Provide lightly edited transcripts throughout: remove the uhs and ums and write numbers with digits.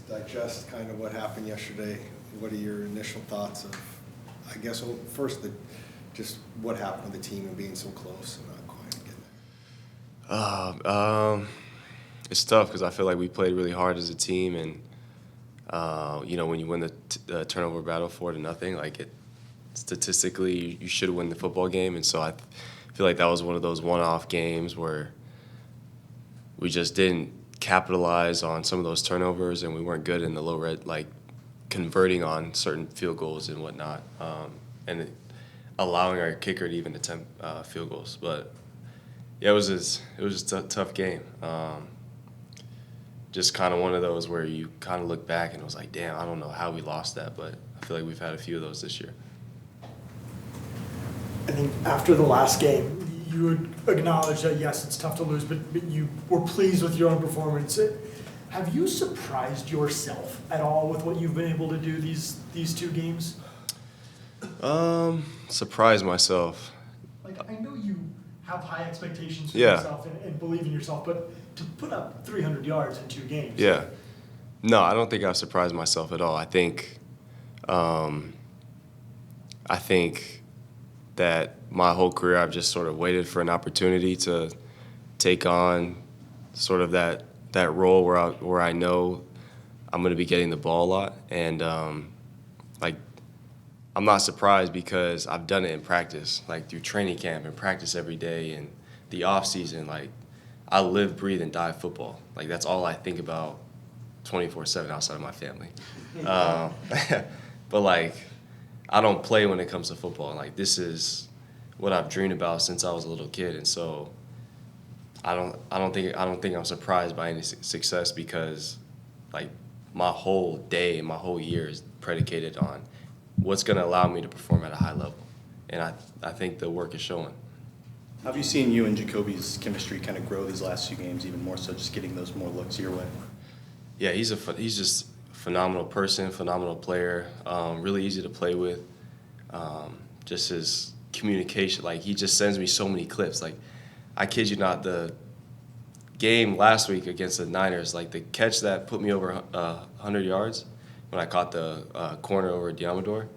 digest kind of what happened yesterday. What are your initial thoughts of, I guess, first, just what happened with the team and being so close and not quite getting there? It's tough because I feel like we played really hard as a team, and when you win the turnover battle 4-0, like statistically you should win the football game, and so I feel like that was one of those one-off games where we just didn't capitalize on some of those turnovers, and we weren't good in the low red, like converting on certain field goals and whatnot, and allowing our kicker to even attempt field goals. But yeah, it was just a tough game. Just kind of one of those where you kind of look back and it was like, damn, I don't know how we lost that, but I feel like we've had a few of those this year. I think after the last game, you would acknowledge that, yes, it's tough to lose, but you were pleased with your own performance. Have you surprised yourself at all with what you've been able to do these two games? Surprise myself. Like, I know you have high expectations for Yeah. yourself and believe in yourself, but to put up 300 yards in 2 games. Yeah. No, I don't think I've surprised myself at all. I think that my whole career I've just sort of waited for an opportunity to take on sort of that role where I know I'm going to be getting the ball a lot, and I'm not surprised because I've done it in practice, like through training camp and practice every day and the off season. Like, I live, breathe, and die football. Like, that's all I think about 24/7 outside of my family. But like, I don't play when it comes to football. And like, this is what I've dreamed about since I was a little kid, and so I don't think I'm surprised by any success because like my whole day, my whole year is predicated on what's going to allow me to perform at a high level, and I think the work is showing. How have you seen you and Jacoby's chemistry kind of grow these last few games, even more so just getting those more looks your way? Yeah, he's just a phenomenal person, phenomenal player, really easy to play with. Just his communication, like he just sends me so many clips. Like, I kid you not, the game last week against the Niners, like the catch that put me over 100 yards when I caught the corner over Diamador,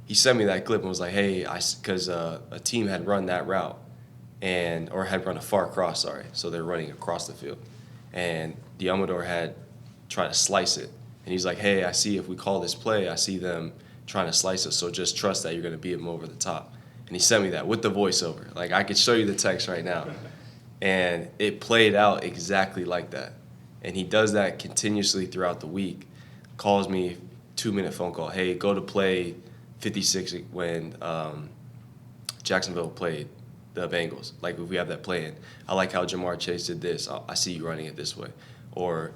he sent me that clip and was like, hey, because a team had run that route or had run a far cross, so they're running across the field. And Diamador had tried to slice it. And he's like, hey, I see if we call this play, I see them trying to slice it, so just trust that you're going to beat them over the top. And he sent me that with the voiceover. Like, I could show you the text right now. And it played out exactly like that. And he does that continuously throughout the week. Calls me, 2-minute phone call. Hey, go to play 56 when Jacksonville played the Bengals. Like, if we have that play in, I like how Jamar Chase did this. I see you running it this way. Or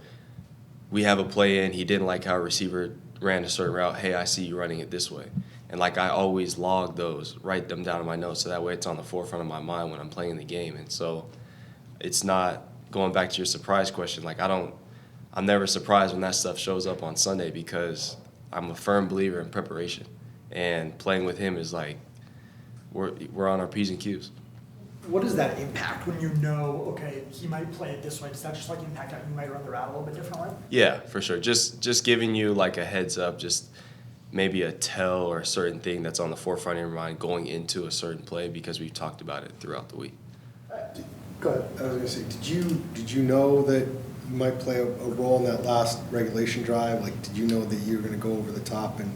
we have a play in, he didn't like how a receiver ran a certain route. Hey, I see you running it this way. And like, I always log those, write them down in my notes, so that way it's on the forefront of my mind when I'm playing the game. And so it's not, going back to your surprise question, like I'm never surprised when that stuff shows up on Sunday because I'm a firm believer in preparation. And playing with him is like, we're on our P's and Q's. What does that impact when you know, okay, he might play it this way? Does that just like impact how you might run the route a little bit differently? Yeah, for sure. Just giving you like a heads up, just maybe a tell or a certain thing that's on the forefront of your mind going into a certain play because we've talked about it throughout the week. Go ahead. I was going to say, did you know that you might play a role in that last regulation drive? Like, did you know that you were going to go over the top? And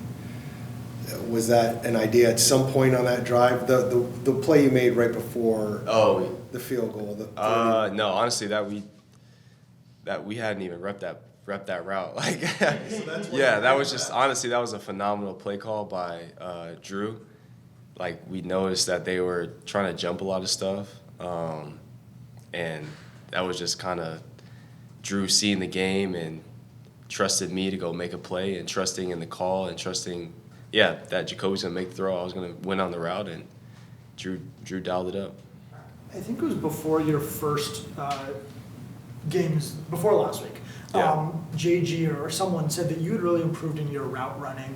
was that an idea at some point on that drive? The play you made right before the field goal? No, honestly, that we hadn't even repped that route. Like, yeah, that was just, honestly, that was a phenomenal play call by Drew. Like, we noticed that they were trying to jump a lot of stuff. And that was just kind of Drew seeing the game and trusted me to go make a play and trusting in the call and trusting, that Jacoby's going to make the throw. I was going to win on the route, and Drew dialed it up. I think it was before your first games, before last week. Yeah. JG or someone said that you had really improved in your route running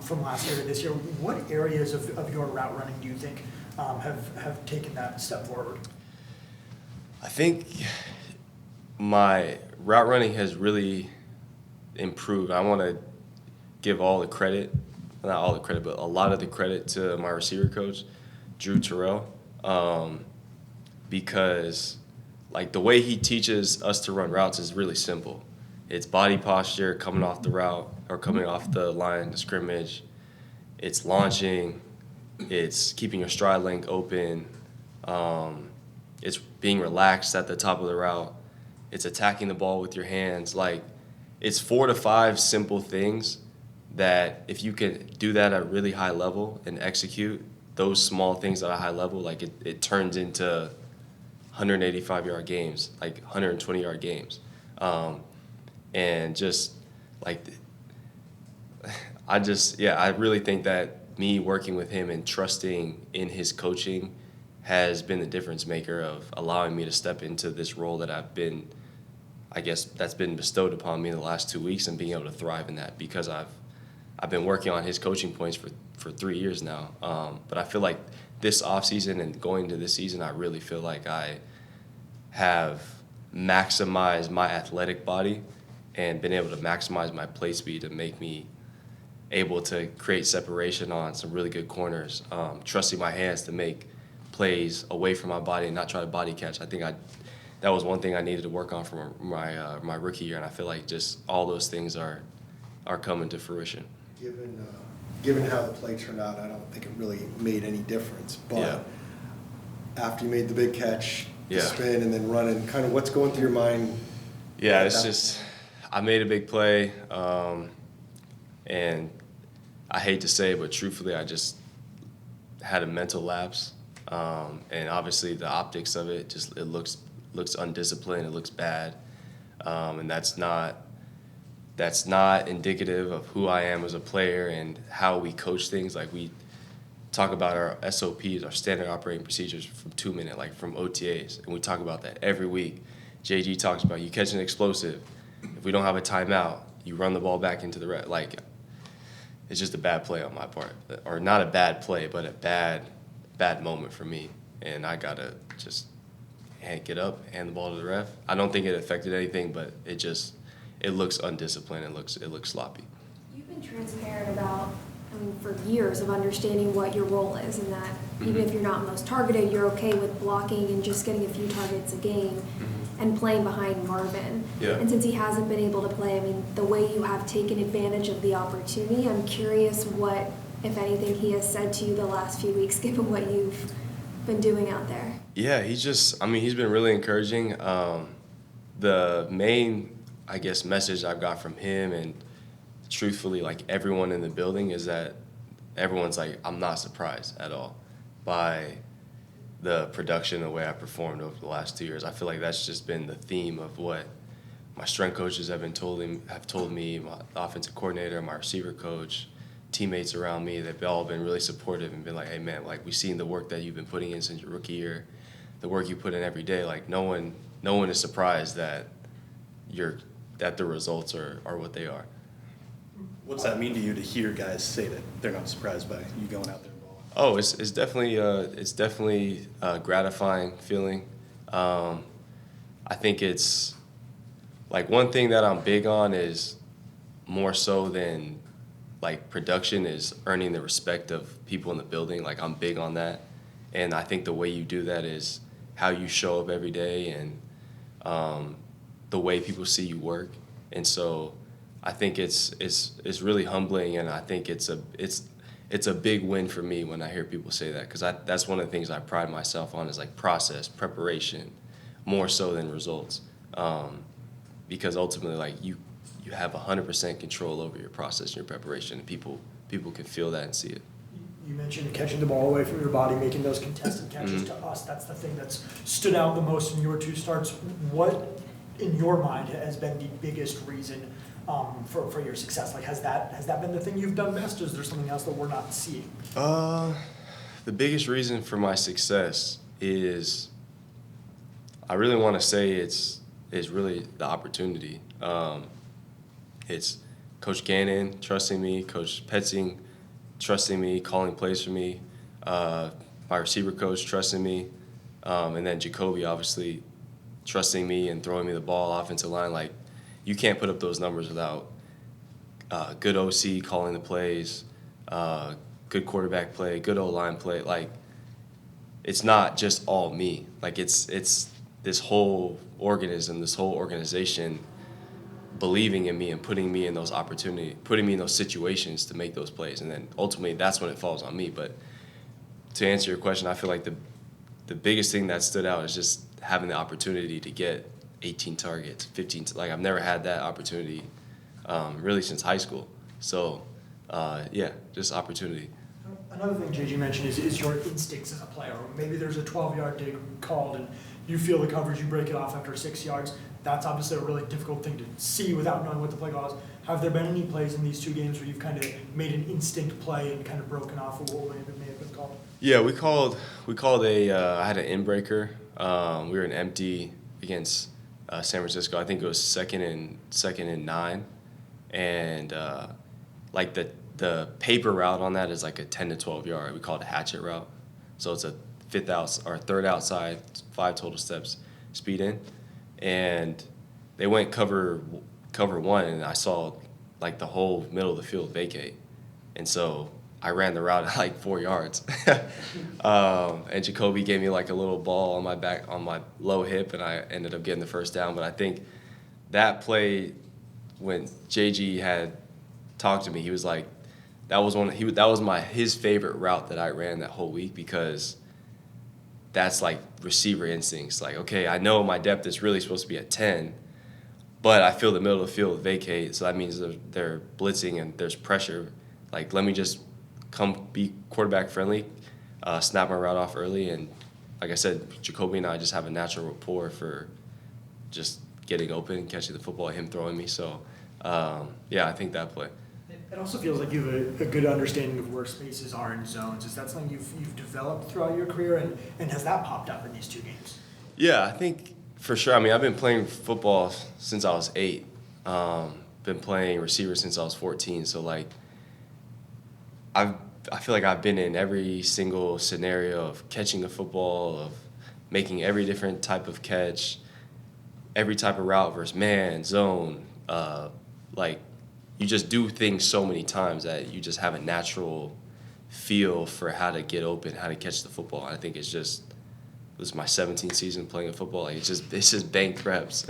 from last year to this year. What areas of your route running do you think have taken that step forward? I think my route running has really improved. I want to give all the credit, not all the credit, but a lot of the credit to my receiver coach, Drew Terrell, because like the way he teaches us to run routes is really simple. It's body posture, coming off the route or coming off the line of scrimmage. It's launching. It's keeping your stride length open. It's being relaxed at the top of the route. It's attacking the ball with your hands. Like, it's 4 to 5 simple things that if you can do that at a really high level and execute those small things at a high level, like it turns into 185-yard games, like 120-yard games. And just like, I really think that me working with him and trusting in his coaching has been the difference maker of allowing me to step into this role that that's been bestowed upon me in the last 2 weeks, and being able to thrive in that because I've been working on his coaching points for 3 years now. But I feel like this offseason and going into this season, I really feel like I have maximized my athletic body and been able to maximize my play speed to make me able to create separation on some really good corners, trusting my hands to make plays away from my body and not try to body catch. I think that was one thing I needed to work on from my rookie year, and I feel like just all those things are coming to fruition. Given how the play turned out, I don't think it really made any difference. But after you made the big catch, the spin, and then running, kind of what's going through your mind? Yeah, it's just I made a big play, and I hate to say it, but truthfully, I just had a mental lapse. And obviously the optics of it it looks undisciplined, it looks bad, and that's not indicative of who I am as a player and how we coach things. Like, we talk about our SOPs, our standard operating procedures from 2 minute, like from OTAs, and we talk about that every week. JG talks about you catch an explosive. If we don't have a timeout, you run the ball back into the red. Like, it's just a bad play on my part, or not a bad play, but a bad moment for me, and I gotta just get up, hand the ball to the ref. I don't think it affected anything, but it looks undisciplined. It looks sloppy. You've been transparent about, for years, of understanding what your role is, and that even if you're not most targeted, you're okay with blocking and just getting a few targets a game and playing behind Marvin. Yeah. And since he hasn't been able to play, the way you have taken advantage of the opportunity, I'm curious what, if anything, he has said to you the last few weeks, given what you've been doing out there. Yeah, he's been really encouraging. The main, message I've got from him, and truthfully, like, everyone in the building, is that everyone's like, I'm not surprised at all by the production, the way I performed over the last 2 years. I feel like that's just been the theme of what my strength coaches have told me, my offensive coordinator, my receiver coach, teammates around me. They've all been really supportive and been like, hey man, like, we've seen the work that you've been putting in since your rookie year, the work you put in every day. Like, no one is surprised that the results are what they are. What's that mean to you to hear guys say that they're not surprised by you going out there and balling? Oh, it's definitely a gratifying feeling. I think it's like, one thing that I'm big on is, more so than like production, is earning the respect of people in the building. Like, I'm big on that, and I think the way you do that is how you show up every day, and the way people see you work. And so I think it's really humbling, and I think it's a big win for me when I hear people say that, because that's one of the things I pride myself on, is like process, preparation, more so than results, because ultimately, like, you have 100% control over your process and your preparation, and people can feel that and see it. You mentioned catching the ball away from your body, making those contested catches. To us, that's the thing that's stood out the most in your 2 starts. What, in your mind, has been the biggest reason for your success? Like, has that been the thing you've done best, or is there something else that we're not seeing? The biggest reason for my success is, I really want to say is really the opportunity. It's Coach Gannon trusting me, Coach Petzing trusting me, calling plays for me, my receiver coach trusting me, and then Jacoby obviously trusting me and throwing me the ball, offensive line. Like, you can't put up those numbers without good OC calling the plays, good quarterback play, good O-line play. Like, it's not just all me. Like, it's this whole organism, this whole organization believing in me and putting me in those opportunities, putting me in those situations to make those plays. And then ultimately that's when it falls on me. But to answer your question, I feel like the biggest thing that stood out is just having the opportunity to get 18 targets, 15. Like, I've never had that opportunity really since high school. So, yeah, just opportunity. Another thing JG mentioned is your instincts as a player. Maybe there's a 12-yard dig called and you feel the coverage, you break it off after 6 yards. That's obviously a really difficult thing to see without knowing what the play call is. Have there been any plays in these 2 games where you've kind of made an instinct play and kind of broken off of what may have been called? Yeah, we called I had an in-breaker. We were in empty against San Francisco. I think it was second and 9. And like the paper route on that is like a 10 to 12 yard. We call it a hatchet route. So it's a third outside, 5 total steps, speed in. And they went cover 1, and I saw like the whole middle of the field vacate. And so I ran the route at like 4 yards. And Jacoby gave me like a little ball on my back, on my low hip, and I ended up getting the first down. But I think that play, when JG had talked to me, he was like, that was his favorite route that I ran that whole week, because that's like receiver instincts. Like, okay, I know my depth is really supposed to be at 10, but I feel the middle of the field vacate, so that means they're blitzing and there's pressure. Like, let me just come be quarterback friendly, snap my route off early, and like I said, Jacoby and I just have a natural rapport for just getting open, catching the football, him throwing me. So, yeah, I think that play. It also feels like you have a good understanding of where spaces are in zones. Is that something you've developed throughout your career, and has that popped up in these 2 games? Yeah, I think for sure. I mean, I've been playing football since I was 8. Been playing receiver since I was 14. So, like, I feel like I've been in every single scenario of catching the football, of making every different type of catch, every type of route versus man, zone. Like, you just do things so many times that you just have a natural feel for how to get open, how to catch the football. I think this is my 17th season playing football. Like, it's just banked reps.